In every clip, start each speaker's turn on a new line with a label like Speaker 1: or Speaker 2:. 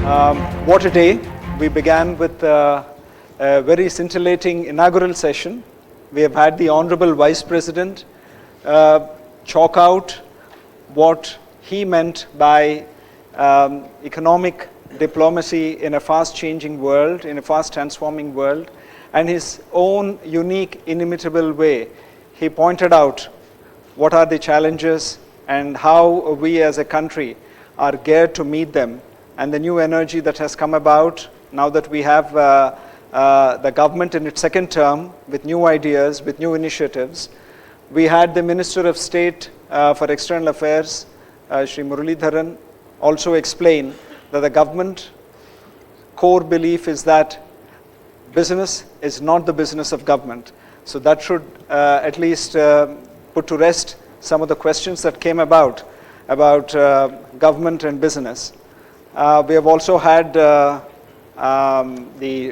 Speaker 1: What a day. We began with a very scintillating inaugural session. We have had the Honorable Vice President chalk out what he meant by economic diplomacy in a fast-changing world, in a fast-transforming world, and his own unique, inimitable way. He pointed out what are the challenges and how we as a country are geared to meet them, and the new energy that has come about now that we have the government in its second term with new ideas, with new initiatives. We had the Minister of State for External Affairs, Shri Muralidharan, also explain that the government core belief is that business is not the business of government. So that should at least put to rest some of the questions that came about government and business. We have also had the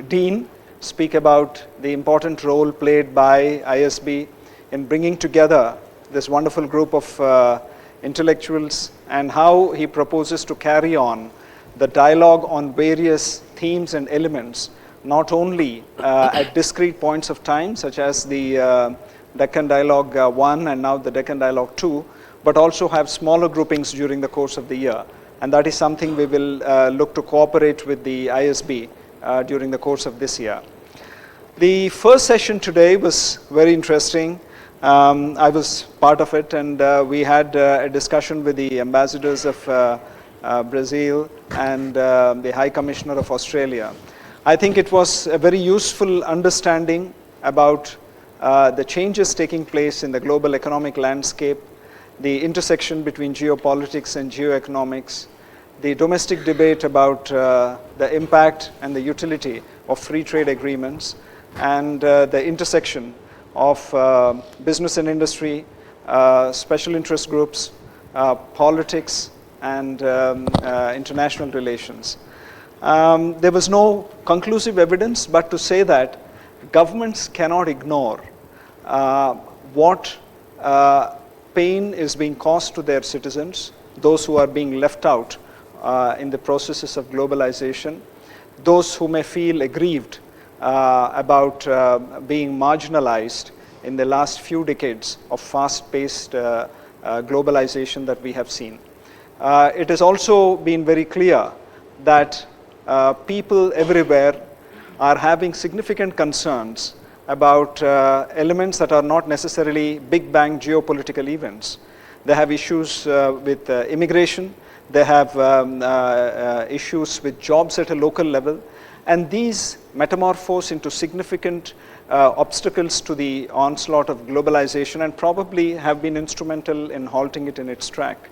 Speaker 1: Dean speak about the important role played by ISB in bringing together this wonderful group of intellectuals and how he proposes to carry on the dialogue on various themes and elements, not only at discrete points of time, such as the Deccan Dialogue 1 and now the Deccan Dialogue 2, but also have smaller groupings during the course of the year. And that is something we will look to cooperate with the ISB during the course of this year. The first session today was very interesting. I was part of it, and we had a discussion with the ambassadors of Brazil and the High Commissioner of Australia. I think it was a very useful understanding about the changes taking place in the global economic landscape, the intersection between geopolitics and geoeconomics, the domestic debate about the impact and the utility of free trade agreements, and the intersection of business and industry, special interest groups, politics, and international relations. There was no conclusive evidence, but to say that governments cannot ignore what pain is being caused to their citizens, those who are being left out in the processes of globalization, those who may feel aggrieved about being marginalized in the last few decades of fast-paced globalization that we have seen. It has also been very clear that people everywhere are having significant concerns about elements that are not necessarily big bang geopolitical events. They have issues with immigration, they have issues with jobs at a local level, and these metamorphose into significant obstacles to the onslaught of globalization and probably have been instrumental in halting it in its track.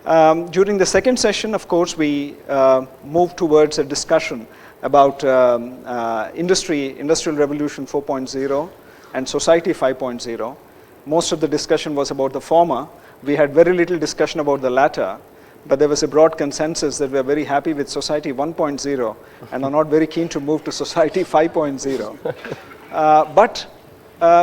Speaker 1: During the second session, of course, we moved towards a discussion about Industrial Revolution 4.0 and Society 5.0. Most of the discussion was about the former. We had very little discussion about the latter, but there was a broad consensus that we are very happy with Society 1.0 and are not very keen to move to Society 5.0. But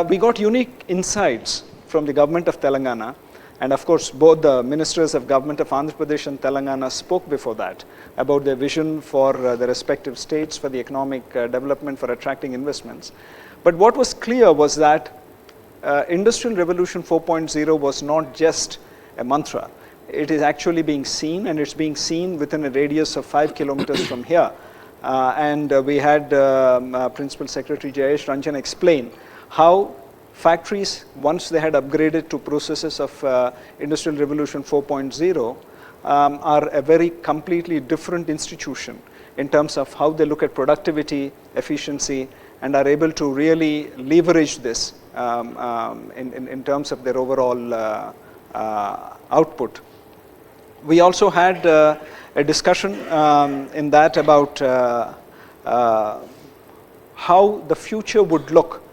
Speaker 1: we got unique insights from the government of Telangana. And of course, both the ministers of government of Andhra Pradesh and Telangana spoke before that about their vision for the respective states, for the economic development, for attracting investments. But what was clear was that Industrial Revolution 4.0 was not just a mantra. It is actually being seen, and it's being seen within a radius of 5 kilometers from here. We had Principal Secretary Jayesh Ranjan explain how factories, once they had upgraded to processes of Industrial Revolution 4.0, are a very completely different institution in terms of how they look at productivity, efficiency, and are able to really leverage this in terms of their overall output. We also had a discussion in that about how the future would look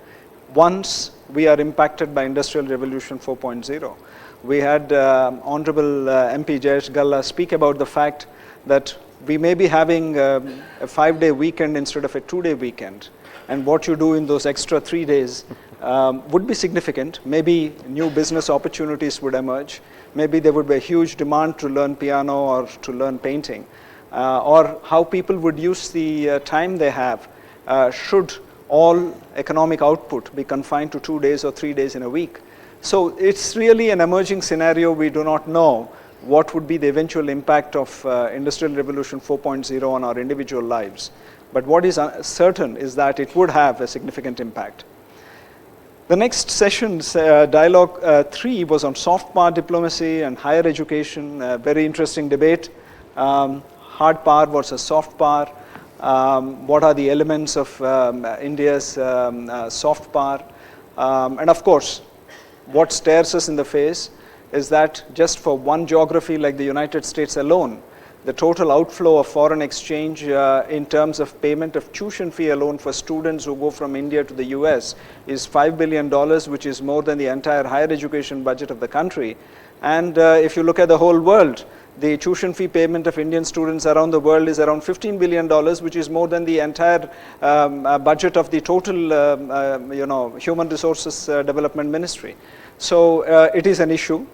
Speaker 1: once we are impacted by Industrial Revolution 4.0. We had Honorable MP Jayesh Galla speak about the fact that we may be having a 5-day weekend instead of a 2-day weekend. And what you do in those extra 3 days would be significant. Maybe new business opportunities would emerge. Maybe there would be a huge demand to learn piano or to learn painting. or how people would use the time they have should all economic output be confined to 2 days or 3 days in a week. So it's really an emerging scenario. We do not know what would be the eventual impact of Industrial Revolution 4.0 on our individual lives. But what is certain is that it would have a significant impact. The next session's dialogue 3 was on soft power diplomacy and higher education, a very interesting debate. Hard power versus soft power. What are the elements of India's soft power? And of course, what stares us in the face is that just for one geography like the United States alone, the total outflow of foreign exchange in terms of payment of tuition fee alone for students who go from India to the US is $5 billion, which is more than the entire higher education budget of the country. And if you look at the whole world, the tuition fee payment of Indian students around the world is around $15 billion, which is more than the entire budget of the total Human Resources Development Ministry. So it is an issue.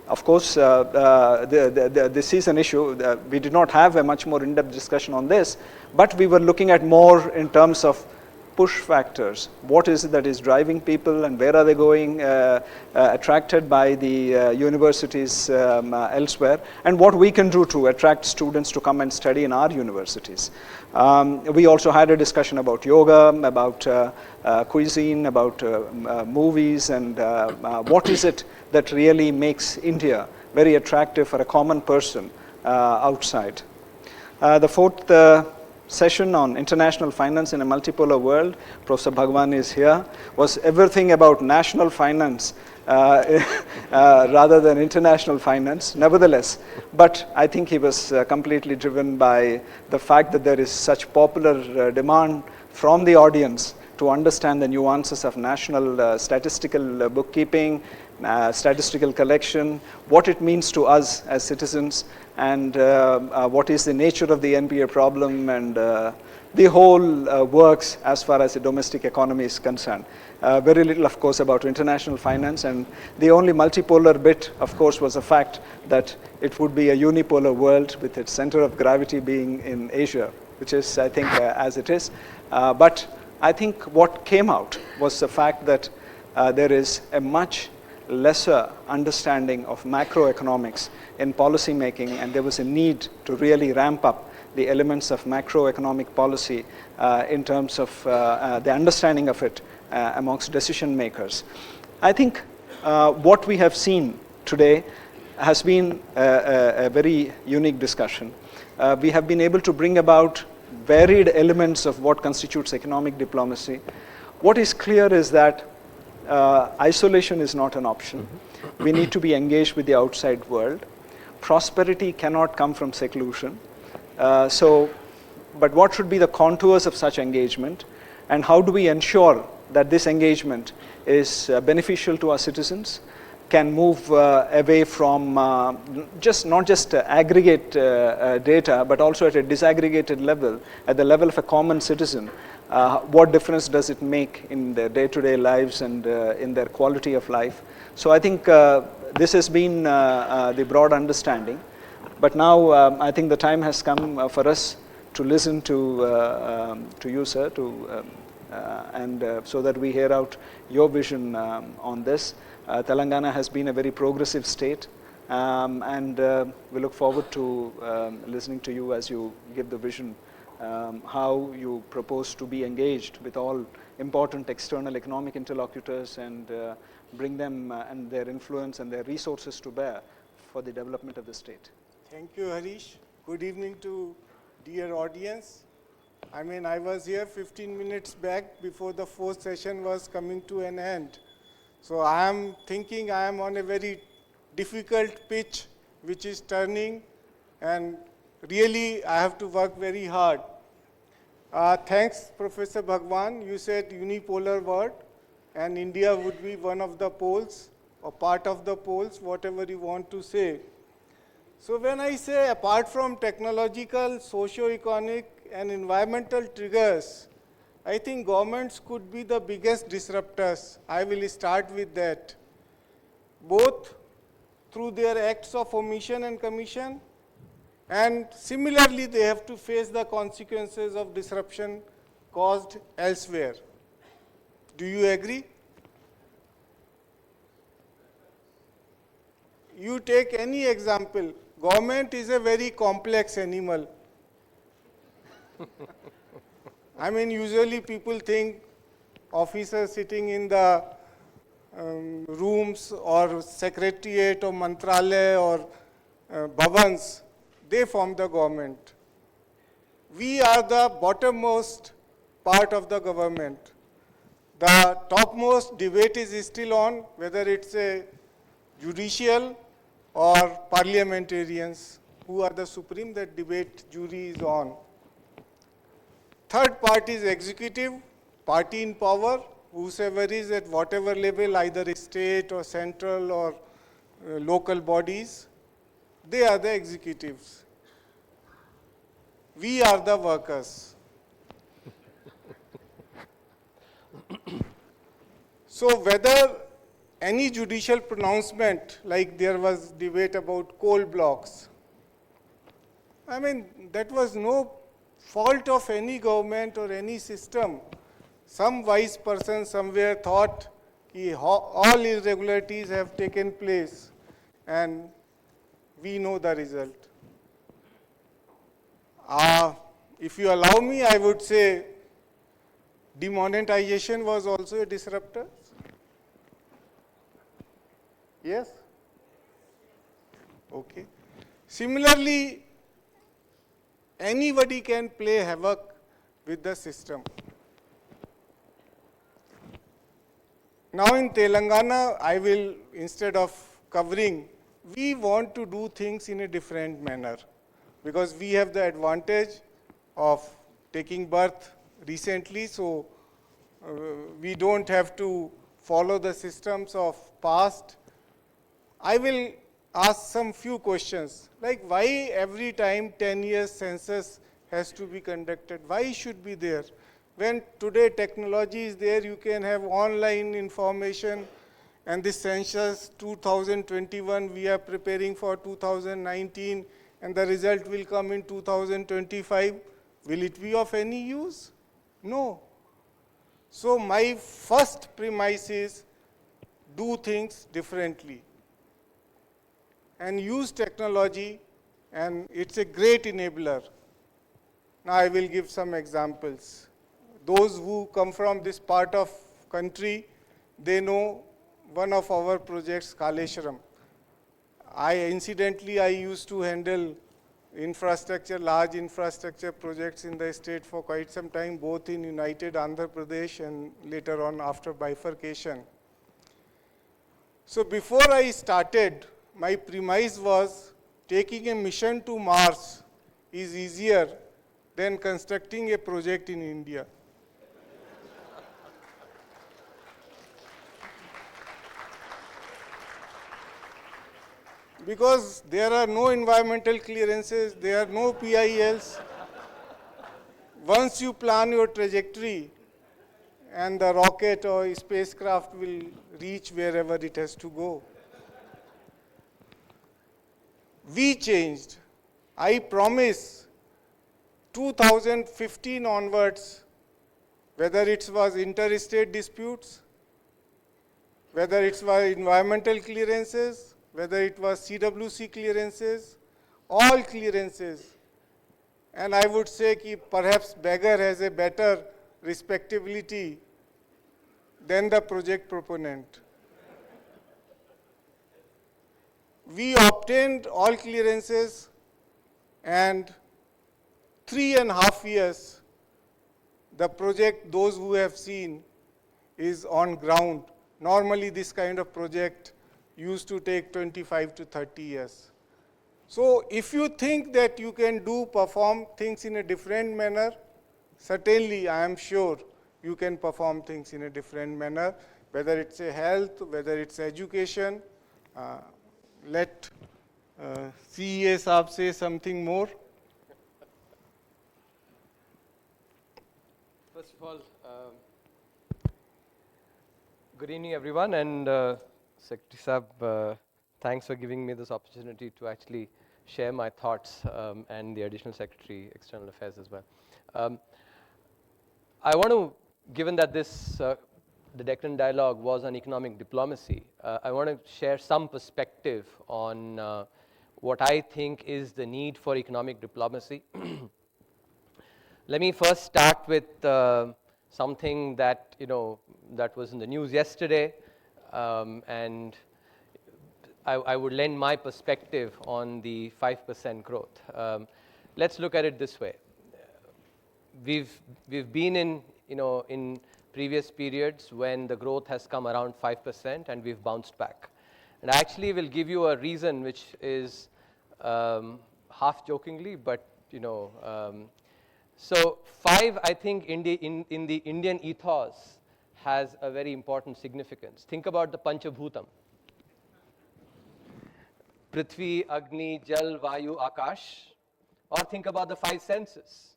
Speaker 1: Of course, this is an issue. We did not have a much more in-depth discussion on this, but we were looking at more in terms of push factors. What is it that is driving people, and where are they going, attracted by the universities elsewhere, and what we can do to attract students to come and study in our universities. We also had a discussion about yoga, about cuisine, about movies, and what is it that really makes India very attractive for a common person outside. The fourth session on international finance in a multipolar world, Professor Bhagwan is here, was everything about national finance rather than international finance, nevertheless. But I think he was completely driven by the fact that there is such popular demand from the audience to understand the nuances of national statistical bookkeeping, statistical collection, what it means to us as citizens, and what is the nature of the NPA problem, and the whole works as far as the domestic economy is concerned. Very little, of course, about international finance, and the only multipolar bit, of course, was the fact that it would be a unipolar world with its center of gravity being in Asia, which is, I think, as it is. But I think what came out was the fact that there is a much lesser understanding of macroeconomics in policy making, and there was a need to really ramp up the elements of macroeconomic policy in terms of the understanding of it amongst decision makers. I think what we have seen today has been a very unique discussion. We have been able to bring about varied elements of what constitutes economic diplomacy. What is clear is that isolation is not an option. We need to be engaged with the outside world. Prosperity cannot come from seclusion. But what should be the contours of such engagement, and how do we ensure that this engagement is beneficial to our citizens, can move away from not just aggregate data, but also at a disaggregated level, at the level of a common citizen. What difference does it make in their day-to-day lives and in their quality of life? So I think this has been the broad understanding. But now I think the time has come for us to listen to you, sir, so that we hear out your vision on this. Telangana has been a very progressive state, and we look forward to listening to you as you give the vision, how you propose to be engaged with all important external economic interlocutors and bring them and their influence and their resources to bear for the development of the state.
Speaker 2: Thank you, Harish. Good evening to dear audience. I was here 15 minutes back before the fourth session was coming to an end. So I am thinking I am on a very difficult pitch which is turning, and really I have to work very hard. Thanks, Professor Bhagwan. You said unipolar world, and India would be one of the poles or part of the poles, whatever you want to say. So when I say apart from technological, socio-economic and environmental triggers, I think governments could be the biggest disruptors. I will start with that. Both through their acts of omission and commission, And similarly, they have to face the consequences of disruption caused elsewhere. Do you agree? You take any example. Government is a very complex animal. I mean, usually people think officers sitting in the rooms or secretariat or mantralaya or bhavans, they form the government. We are the bottommost part of the government. The topmost debate is still on whether it's a judicial or parliamentarians who are the supreme. That debate jury is on. Third part is executive, party in power, whosoever is at whatever level, either state or central or local bodies, they are the executives. We are the workers. So whether any judicial pronouncement, like there was debate about coal blocks, I mean, that was no fault of any government or any system. Some wise person somewhere thought all irregularities have taken place, and we know the result. If you allow me, I would say demonetization was also a disruptor. Yes? Okay. Similarly, anybody can play havoc with the system. Now in Telangana, I will, instead of covering, we want to do things in a different manner because we have the advantage of taking birth recently, so we don't have to follow the systems of past. I will ask some few questions, like why every time 10 years census has to be conducted? Why should be there? When today technology is there, you can have online information, and this census 2021, we are preparing for 2019, and the result will come in 2025. Will it be of any use? No. So my first premise is do things differently and use technology, and it's a great enabler. Now I will give some examples. Those who come from this part of country, they know one of our projects, Kaleshwaram. Incidentally, I used to handle infrastructure, large infrastructure projects in the state for quite some time, both in United Andhra Pradesh and later on after bifurcation. So before I started, my premise was taking a mission to Mars is easier than constructing a project in India. Because there are no environmental clearances, there are no PILs. Once you plan your trajectory, and the rocket or spacecraft will reach wherever it has to go. We changed. I promise 2015 onwards, whether it was interstate disputes, whether it was environmental clearances, whether it was CWC clearances, all clearances. And I would say that perhaps beggar has a better respectability than the project proponent. We obtained all clearances, and 3.5 years, the project, those who have seen, is on ground. Normally this kind of project used to take 25 to 30 years. So if you think that you can perform things in a different manner, certainly I am sure you can perform things in a different manner, whether it's a health, whether it's education. Let CEA Saab say something more.
Speaker 3: First of all, good evening everyone, and Secretary Saab, thanks for giving me this opportunity to actually share my thoughts, and the Additional Secretary, External Affairs as well. I want to, given that this, the Deccan dialogue was on economic diplomacy, I want to share some perspective on what I think is the need for economic diplomacy. Let me first start with something that, that was in the news yesterday, and I would lend my perspective on the 5% growth. Let's look at it this way. We've been in, in previous periods when the growth has come around 5% and we've bounced back. And I actually will give you a reason which is half jokingly, but so 5, I think, in the Indian ethos has a very important significance. Think about the Panchabhutam. Prithvi, Agni, Jal, Vayu, Akash, or think about the 5 senses.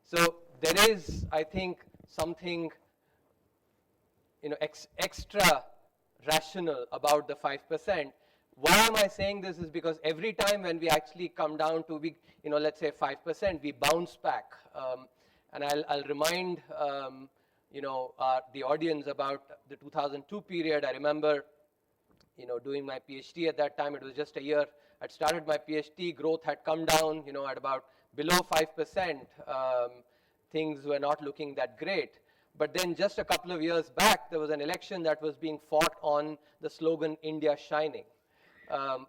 Speaker 3: So there is, I think, something extra rational about the 5%. Why am I saying this is because every time when we actually come down to, let's say 5%, we bounce back. And I'll remind, the audience about the 2002 period. I remember, doing my PhD at that time. It was just a year. I'd started my PhD. Growth had come down, at about below 5%. Things were not looking that great. But then just a couple of years back, there was an election that was being fought on the slogan, India Shining.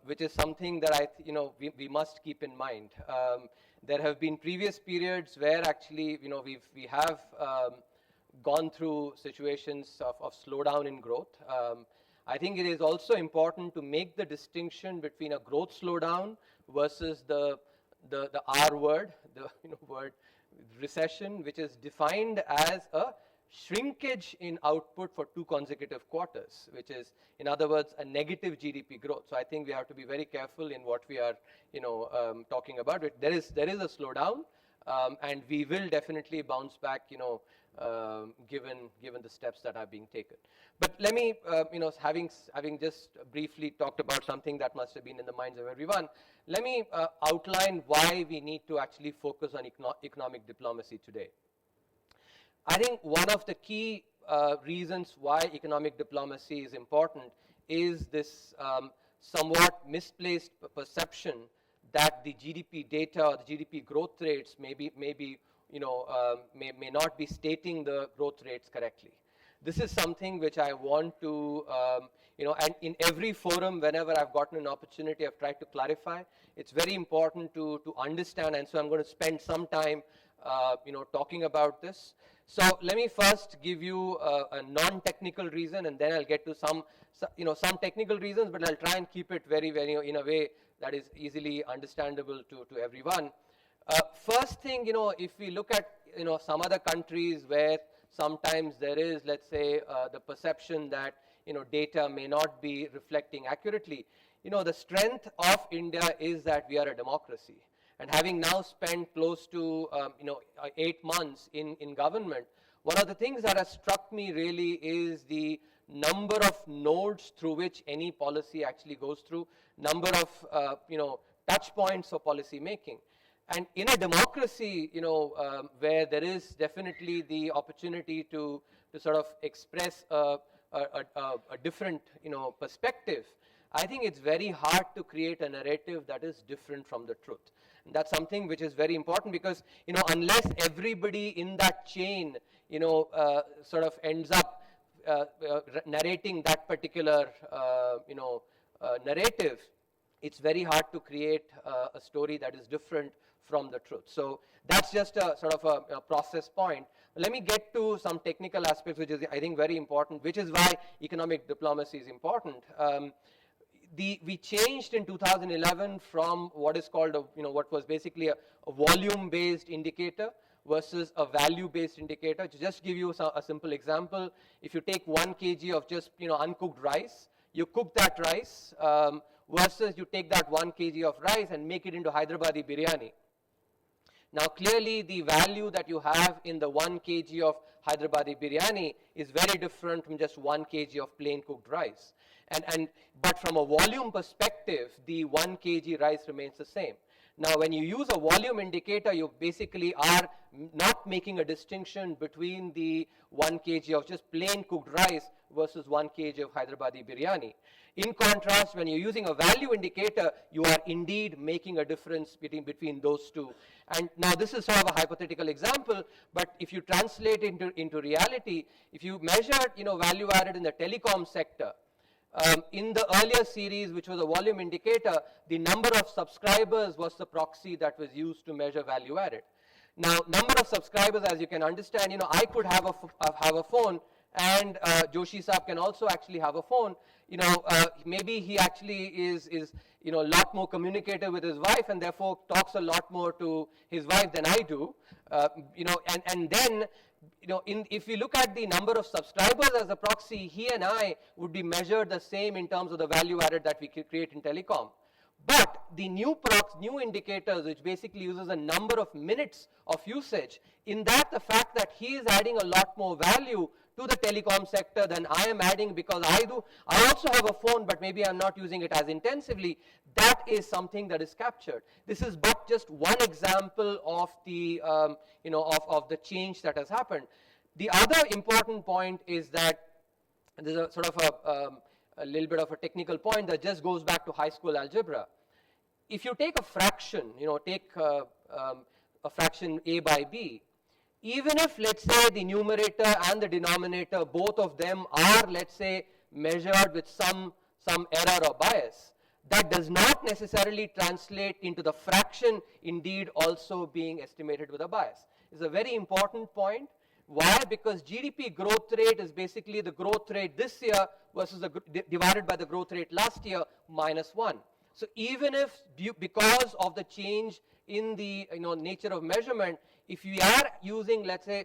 Speaker 3: Which is something that we must keep in mind. There have been previous periods where actually, we have gone through situations of slowdown in growth. I think it is also important to make the distinction between a growth slowdown versus the R word, the word recession, which is defined as a shrinkage in output for 2 consecutive quarters, which is, in other words, a negative GDP growth. So I think we have to be very careful in what we are, talking about. There is a slowdown, and we will definitely bounce back, given the steps that are being taken. But let me, having just briefly talked about something that must have been in the minds of everyone, let me outline why we need to actually focus on economic diplomacy today. I think one of the key reasons why economic diplomacy is important is this somewhat misplaced perception that the GDP data or the GDP growth rates may not be stating the growth rates correctly. This is something which I want to, and in every forum, whenever I've gotten an opportunity, I've tried to clarify. It's very important to understand, and so I'm going to spend some time, talking about this. So let me first give you a non-technical reason, and then I'll get to some technical reasons, but I'll try and keep it very, very, in a way that is easily understandable to everyone. First thing, if we look at, some other countries where sometimes there is, let's say, the perception that, data may not be reflecting accurately, the strength of India is that we are a democracy. And having now spent close to 8 months in government, one of the things that has struck me really is the number of nodes through which any policy actually goes through, number of touch points for policy making. And in a democracy, where there is definitely the opportunity to sort of express a different perspective, I think it's very hard to create a narrative that is different from the truth. And that's something which is very important because, unless everybody in that chain, sort of ends up narrating that particular, narrative, it's very hard to create a story that is different from the truth. So that's just a sort of a process point. Let me get to some technical aspects, which is, I think, very important, which is why economic diplomacy is important. We changed in 2011 from what is called what was basically a volume-based indicator versus a value-based indicator. To just give you a simple example, if you take 1 kg of just uncooked rice, you cook that rice versus you take that 1 kg of rice and make it into Hyderabadi biryani. Now clearly the value that you have in the 1 kg of Hyderabadi biryani is very different from just 1 kg of plain cooked rice. But from a volume perspective, the 1 kg rice remains the same. Now, when you use a volume indicator, you basically are not making a distinction between the 1 kg of just plain cooked rice versus 1 kg of Hyderabadi biryani. In contrast, when you're using a value indicator, you are indeed making a difference between those two. And now this is sort of a hypothetical example, but if you translate into reality, if you measured value added in the telecom sector, in the earlier series, which was a volume indicator, the number of subscribers was the proxy that was used to measure value added. Now, number of subscribers, as you can understand, I could have a phone, and Joshi Saab can also actually have a phone. Maybe he actually is a lot more communicative with his wife, and therefore talks a lot more to his wife than I do. And then if we look at the number of subscribers as a proxy, he and I would be measured the same in terms of the value added that we create in telecom. But the new indicators, which basically uses a number of minutes of usage, in that the fact that he is adding a lot more value to the telecom sector than I am adding, because I also have a phone, but maybe I'm not using it as intensively, that is something that is captured. This is but just one example of the, of the change that has happened. The other important point is that there's a sort of a little bit of a technical point that just goes back to high school algebra. If you take a fraction, take a fraction a by b, even if, let's say, the numerator and the denominator, both of them are, let's say, measured with some error or bias, that does not necessarily translate into the fraction indeed also being estimated with a bias. It's a very important point. Why? Because GDP growth rate is basically the growth rate this year versus divided by the growth rate last year minus 1. So even if, because of the change in the nature of measurement, if we are using, let's say,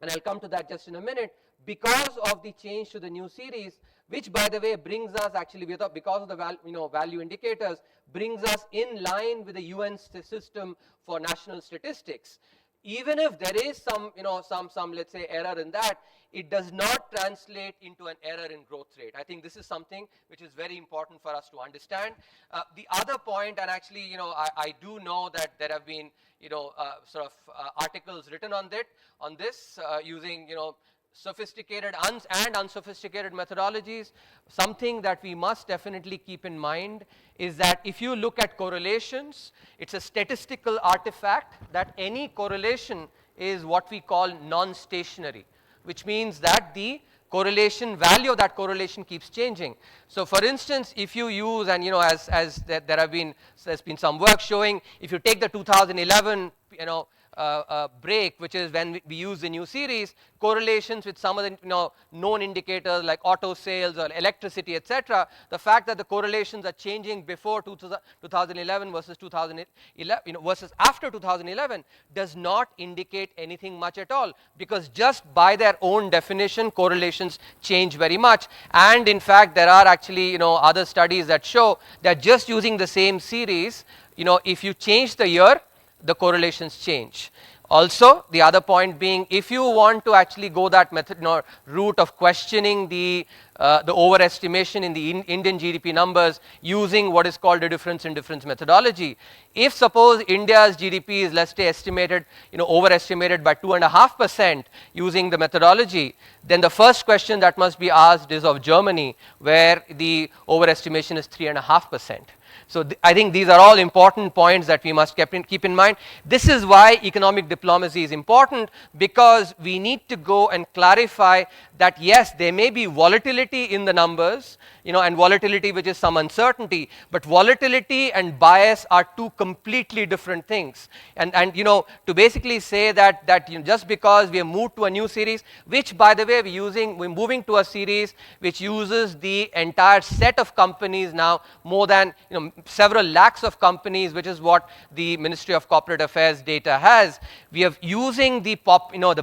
Speaker 3: and I'll come to that just in a minute, because of the change to the new series, which by the way brings us actually, because of the value indicators, brings us in line with the UN system for national statistics. Even if there is some let's say error in that, it does not translate into an error in growth rate. I think this is something which is very important for us to understand. The other point, and actually, I do know that there have been, articles written on this using, sophisticated and unsophisticated methodologies. Something that we must definitely keep in mind is that if you look at correlations, it's a statistical artifact that any correlation is what we call non-stationary, which means that the correlation value of that correlation keeps changing. So for instance, if you use, and there's been some work showing, if you take the 2011 break, which is when we use the new series, correlations with some of the known indicators like auto sales or electricity, etc. The fact that the correlations are changing before 2011 versus 2011, versus after 2011 does not indicate anything much at all, because just by their own definition, correlations change very much. And in fact, there are actually other studies that show that just using the same series, if you change the year, the correlations change. Also, the other point being, if you want to actually go that method route of questioning the overestimation in the Indian GDP numbers using what is called a difference in difference methodology, if suppose India's GDP is, let's say, estimated, overestimated by 2.5% using the methodology, then the first question that must be asked is of Germany, where the overestimation is 3.5%. So I think these are all important points that we must keep in mind. This is why economic diplomacy is important, because we need to go and clarify that yes, there may be volatility in the numbers, and volatility which is some uncertainty, but volatility and bias are two completely different things. And to basically say that just because we have moved to a new series, which by the way we're moving to a series which uses the entire set of companies now, more than several lakhs of companies, which is what the Ministry of Corporate Affairs data has. We are using the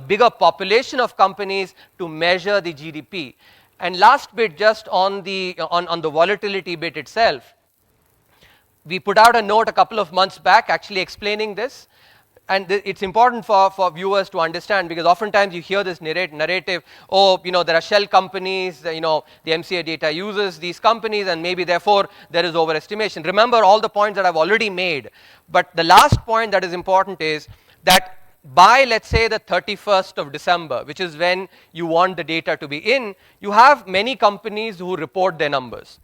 Speaker 3: bigger population of companies to measure the GDP. And last bit, just on the volatility bit itself, we put out a note a couple of months back actually explaining this. and it's important for viewers to understand, because oftentimes you hear this narrative, oh, there are shell companies, the MCA data uses these companies, and maybe therefore there is overestimation. Remember all the points that I've already made, but the last point that is important is that by, let's say, the 31st of December, which is when you want the data to be in, you have many companies who report their numbers.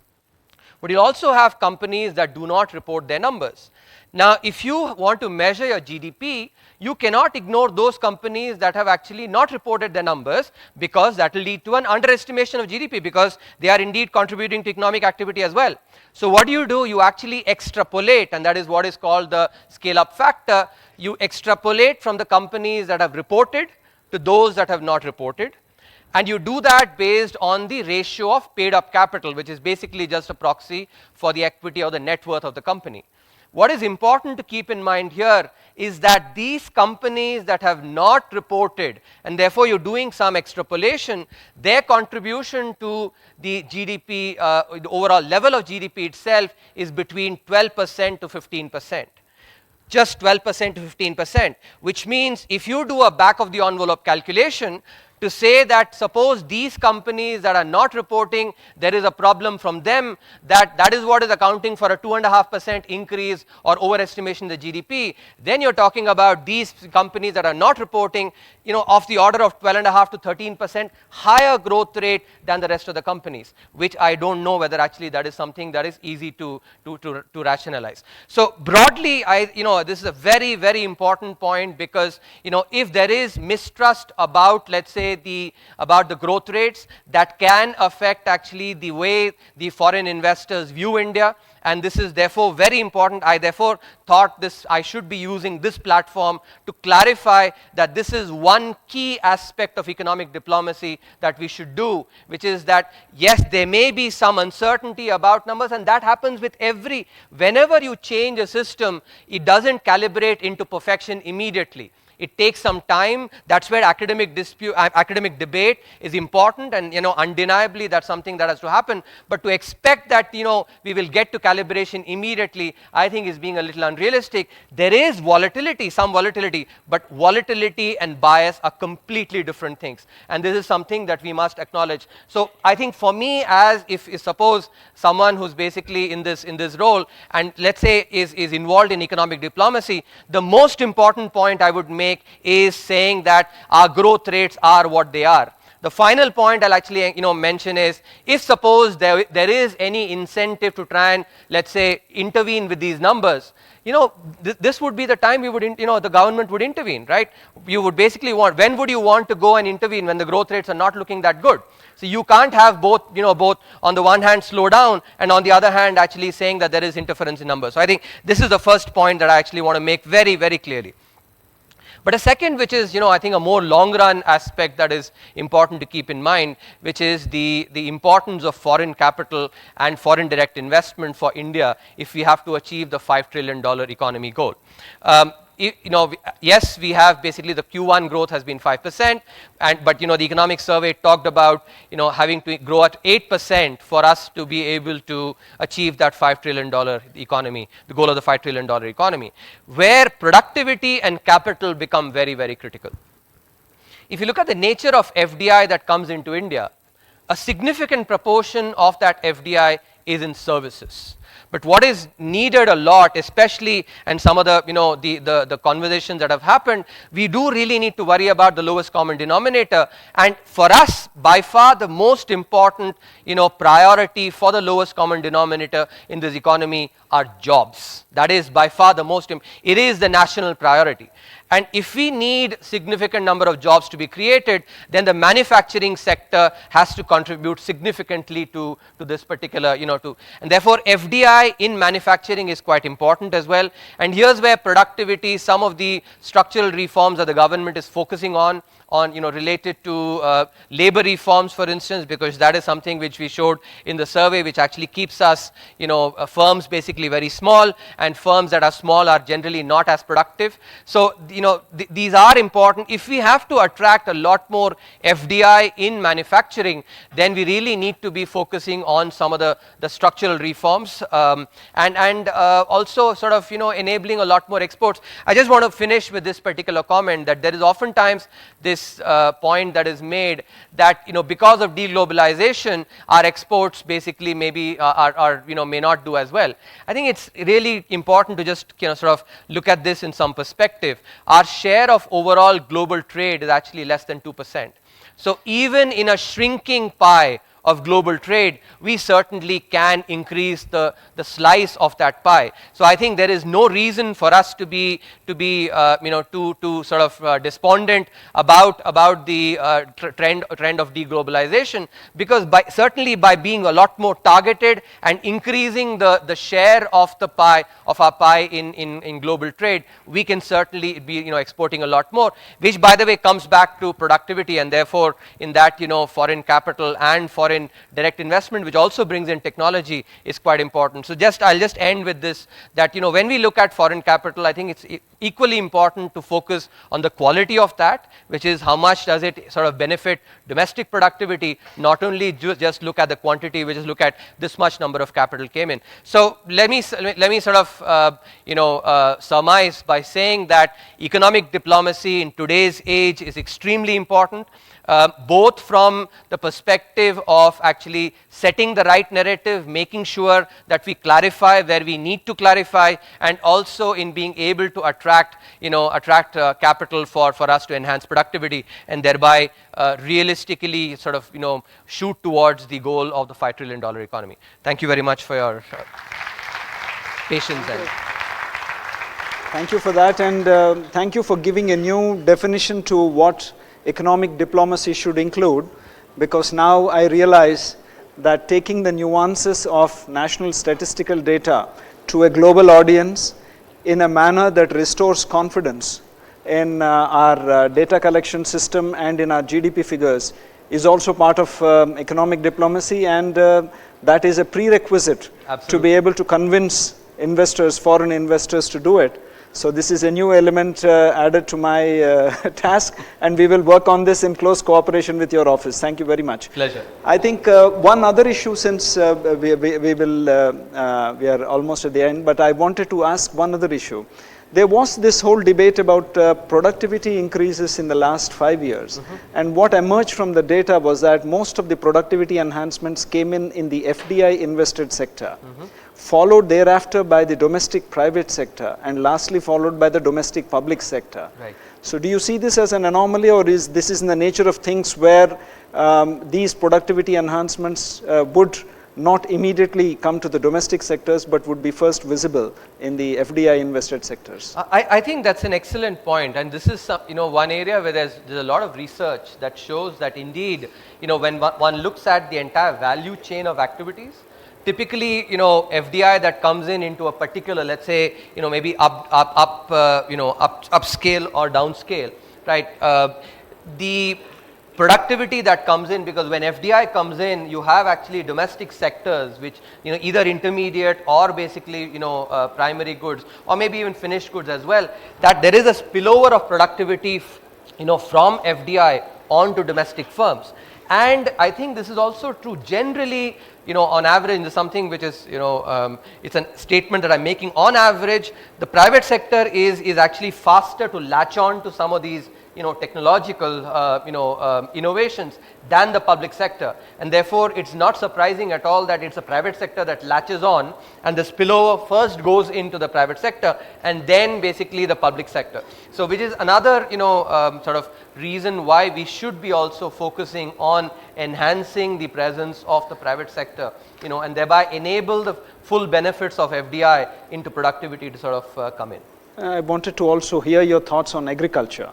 Speaker 3: But you also have companies that do not report their numbers. Now, if you want to measure your GDP, you cannot ignore those companies that have actually not reported their numbers, because that will lead to an underestimation of GDP, because they are indeed contributing to economic activity as well. So what do? You actually extrapolate, and that is what is called the scale-up factor. You extrapolate from the companies that have reported to those that have not reported. And you do that based on the ratio of paid up capital, which is basically just a proxy for the equity or the net worth of the company. What is important to keep in mind here is that these companies that have not reported, and therefore you're doing some extrapolation, their contribution to the GDP, the overall level of GDP itself, is between 12% to 15%. Just 12% to 15%, which means if you do a back of the envelope calculation, to say that suppose these companies that are not reporting, there is a problem from them, that is what is accounting for a 2.5% increase or overestimation in the GDP, then you're talking about these companies that are not reporting, of the order of 12.5 to 13% higher growth rate than the rest of the companies, which I don't know whether actually that is something that is easy to rationalize. So broadly, this is a very, very important point, because if there is mistrust about, let's say, about the growth rates, that can affect actually the way the foreign investors view India. And this is therefore very important. I therefore thought I should be using this platform to clarify that this is one key aspect of economic diplomacy that we should do, which is that yes, there may be some uncertainty about numbers, and that happens with whenever you change a system, it doesn't calibrate into perfection immediately. It takes some time. That's where academic debate is important, and undeniably that's something that has to happen. But to expect that we will get to calibration immediately, I think is being a little unrealistic. There is volatility, some volatility, but volatility and bias are completely different things, and this is something that we must acknowledge. So I think for me, as if suppose someone who's basically in this role, and let's say is involved in economic diplomacy, the most important point I would make is saying that our growth rates are what they are. The final point I'll actually mention is, if suppose there is any incentive to try and, let's say, intervene with these numbers, this would be the time the government would intervene, right? You would basically when would you want to go and intervene when the growth rates are not looking that good? So you can't have both on the one hand slow down, and on the other hand actually saying that there is interference in numbers. So I think this is the first point that I actually want to make very, very clearly. But a second, which is, I think a more long-run aspect that is important to keep in mind, which is the importance of foreign capital and foreign direct investment for India if we have to achieve the $5 trillion economy goal. Yes, we have basically the Q1 growth has been 5%, but the economic survey talked about having to grow at 8% for us to be able to achieve that $5 trillion economy, the goal of the $5 trillion economy, where productivity and capital become very, very critical. If you look at the nature of FDI that comes into India, a significant proportion of that FDI is in services. But what is needed a lot, especially, and some of the conversations that have happened, we do really need to worry about the lowest common denominator. And for us, by far the most important priority for the lowest common denominator in this economy are jobs. That is by far the most, it is the national priority. And if we need significant number of jobs to be created, then the manufacturing sector has to contribute significantly to this particular, and therefore FDI in manufacturing is quite important as well. And here's where productivity, some of the structural reforms that the government is focusing on on related to labor reforms, for instance, because that is something which we showed in the survey, which actually keeps us, firms basically very small, and firms that are small are generally not as productive. So, these are important. If we have to attract a lot more FDI in manufacturing, then we really need to be focusing on some of the structural reforms, and also sort of enabling a lot more exports. I just want to finish with this particular comment, that there is oftentimes this point that is made that because of deglobalization, our exports basically maybe are may not do as well. I think it's really important to just sort of look at this in some perspective. Our share of overall global trade is actually less than 2%. So even in a shrinking pie of global trade, we certainly can increase the slice of that pie. So I think there is no reason for us to be sort of despondent about the trend of deglobalization, because certainly by being a lot more targeted and increasing the share of the pie of our pie in global trade, we can certainly be exporting a lot more, which by the way comes back to productivity, and therefore in that foreign capital and foreign direct investment, which also brings in technology, is quite important. So I'll just end with this, that when we look at foreign capital, I think it's equally important to focus on the quality of that, which is how much does it sort of benefit domestic productivity, not only just look at the quantity, which is look at this much number of capital came in. So let me sort of surmise by saying that economic diplomacy in today's age is extremely important. Both from the perspective of actually setting the right narrative, making sure that we clarify where we need to clarify, and also in being able to attract capital for us to enhance productivity, and thereby realistically sort of shoot towards the goal of the $5 trillion economy. Thank you very much for your patience. And
Speaker 1: thank you for that, and thank you for giving a new definition to what economic diplomacy should include, because now I realize that taking the nuances of national statistical data to a global audience in a manner that restores confidence in our data collection system and in our GDP figures is also part of economic diplomacy, and that is a prerequisite to be able to convince investors, foreign investors, to do it. So this is a new element added to my task, and we will work on this in close cooperation with your office. Thank you very much.
Speaker 3: Pleasure.
Speaker 1: I think one other issue, since we are almost at the end, but I wanted to ask one other issue. There was this whole debate about productivity increases in the last 5 years, and what emerged from the data was that most of the productivity enhancements came in the FDI invested sector, followed thereafter by the domestic private sector, and lastly followed by the domestic public sector.
Speaker 3: Right.
Speaker 1: So do you see this as an anomaly, or is this in the nature of things where these productivity enhancements would not immediately come to the domestic sectors, but would be first visible in the FDI invested sectors?
Speaker 3: I think that's an excellent point, and this is one area where there's a lot of research that shows that indeed when one looks at the entire value chain of activities, typically FDI that comes into a particular, let's say maybe upscale or downscale, right? The productivity that comes in, because when FDI comes in, you have actually domestic sectors which either intermediate or basically primary goods, or maybe even finished goods as well, that there is a spillover of productivity from FDI onto domestic firms. And I think this is also true generally, on average, this is something which is, it's a statement that I'm making. On average, the private sector is actually faster to latch on to some of these technological innovations than the public sector, and therefore it's not surprising at all that it's a private sector that latches on, and the spillover first goes into the private sector and then basically the public sector. So which is another sort of reason why we should be also focusing on enhancing the presence of the private sector, and thereby enable the full benefits of FDI into productivity to sort of come in.
Speaker 1: I wanted to also hear your thoughts on agriculture.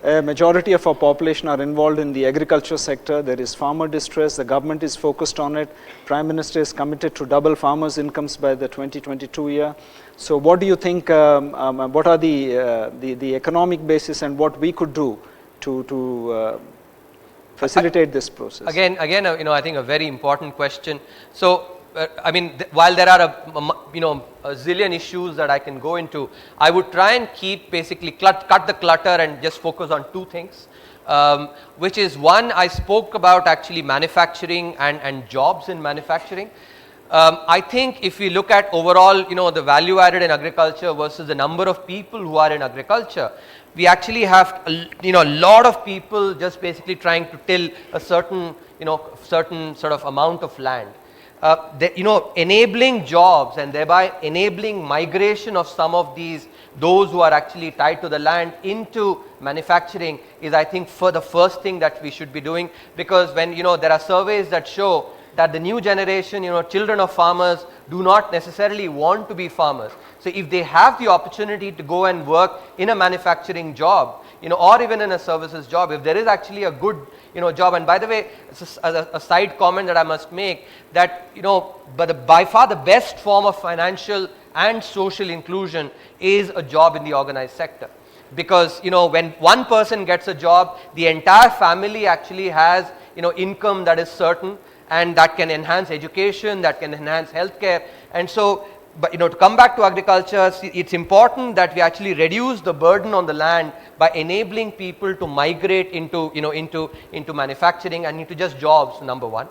Speaker 1: A majority of our population are involved in the agriculture sector. There is farmer distress. The government is focused on it. Prime Minister is committed to double farmers' incomes by the 2022 year. So what do you think, what are the economic basis and what we could do to facilitate this process?
Speaker 3: Again, I think a very important question. So, I mean, while there are a zillion issues that I can go into, I would try and keep basically cut the clutter and just focus on two things. Which is one, I spoke about actually manufacturing and jobs in manufacturing. I think if we look at overall, the value added in agriculture versus the number of people who are in agriculture, we actually have, a lot of people just basically trying to till a certain sort of amount of land. Enabling jobs and thereby enabling migration of some of those who are actually tied to the land into manufacturing is, I think, for the first thing that we should be doing, because when, there are surveys that show that the new generation, children of farmers do not necessarily want to be farmers. So if they have the opportunity to go and work in a manufacturing job, or even in a services job, if there is actually a good, job, and by the way, a side comment that I must make, that, but by far the best form of financial and social inclusion is a job in the organized sector. Because, when one person gets a job, the entire family actually has, income that is certain, and that can enhance education, that can enhance healthcare. And so, but to come back to agriculture, it's important that we actually reduce the burden on the land by enabling people to migrate into manufacturing and into just jobs, number one.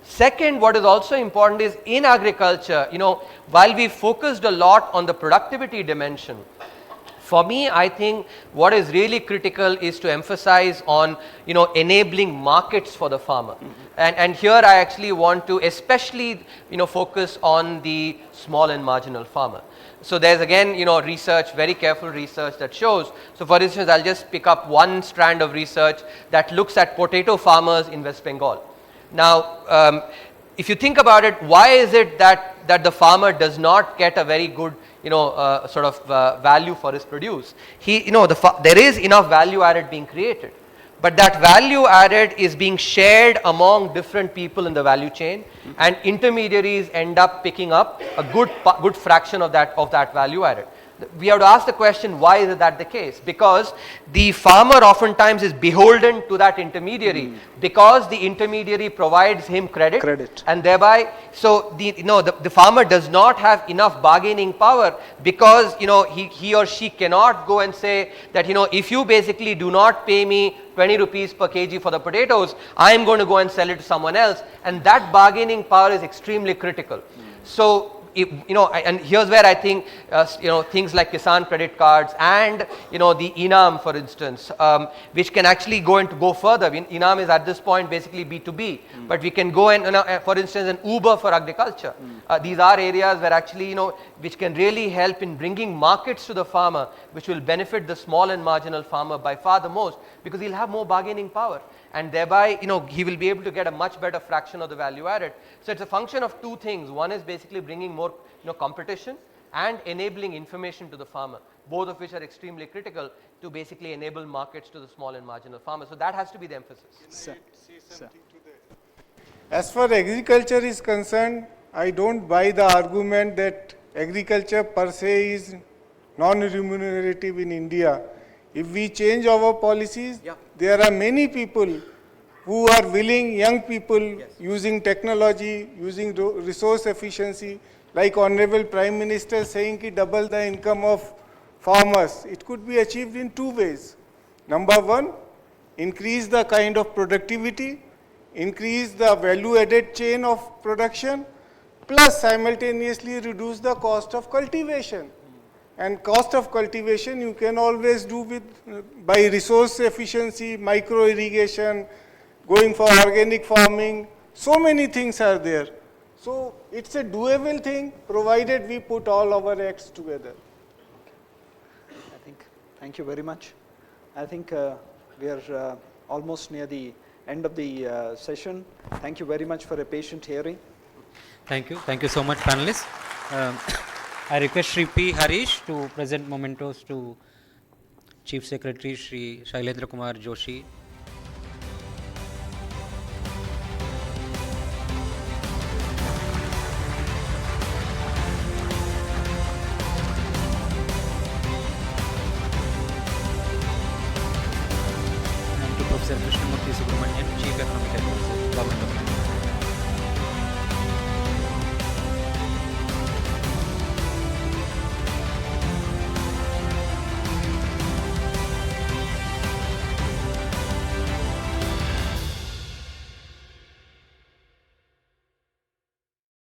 Speaker 3: Second, what is also important is in agriculture, while we focused a lot on the productivity dimension, for me, I think what is really critical is to emphasize on, enabling markets for the farmer. And here I actually want to especially, focus on the small and marginal farmer. So there's again, research, very careful research that shows. So for instance, I'll just pick up one strand of research that looks at potato farmers in West Bengal. Now, if you think about it, why is it that the farmer does not get a very good value for his produce? There is enough value added being created, but that value added is being shared among different people in the value chain, and intermediaries end up picking up a good fraction of that value added. We have to ask the question, why is that the case? Because the farmer oftentimes is beholden to that intermediary, because the intermediary provides him credit. And thereby, so the farmer does not have enough bargaining power, because he or she cannot go and say that if you basically do not pay me 20 rupees per kg for the potatoes, I am going to go and sell it to someone else, and that bargaining power is extremely critical. So and here's where I think, things like Kisan credit cards and, the Inam, for instance, which can actually go further. Inam is at this point basically B2B, but we can go and, for instance, an Uber for agriculture. These are areas where actually, which can really help in bringing markets to the farmer, which will benefit the small and marginal farmer by far the most, because he'll have more bargaining power. And thereby, he will be able to get a much better fraction of the value added. So it's a function of two things. One is basically bringing more, competition and enabling information to the farmer, both of which are extremely critical to basically enable markets to the small and marginal farmer. So that has to be the emphasis.
Speaker 2: Say something to that. As far as agriculture is concerned, I don't buy the argument that agriculture per se is non-remunerative in India. If we change our policies, there are many people who are willing, young people, using technology, using resource efficiency, like Honorable Prime Minister saying ki double the income of farmers. It could be achieved in two ways. Number one, increase the kind of productivity, increase the value added chain of production, plus simultaneously reduce the cost of cultivation. And cost of cultivation you can always do by resource efficiency, micro irrigation, going for organic farming. So many things are there. So it's a doable thing, provided we put all our acts together.
Speaker 1: Thank you very much. I think we are almost near the end of the session. Thank you very much for a patient hearing.
Speaker 4: Thank you. Thank you so much, panelists. I request Shri P. Harish to present mementos to Chief Secretary Shri Shailendra Kumar Joshi. Officer Krishnamurthy Subramanian, Chief Economic Advisor, Government of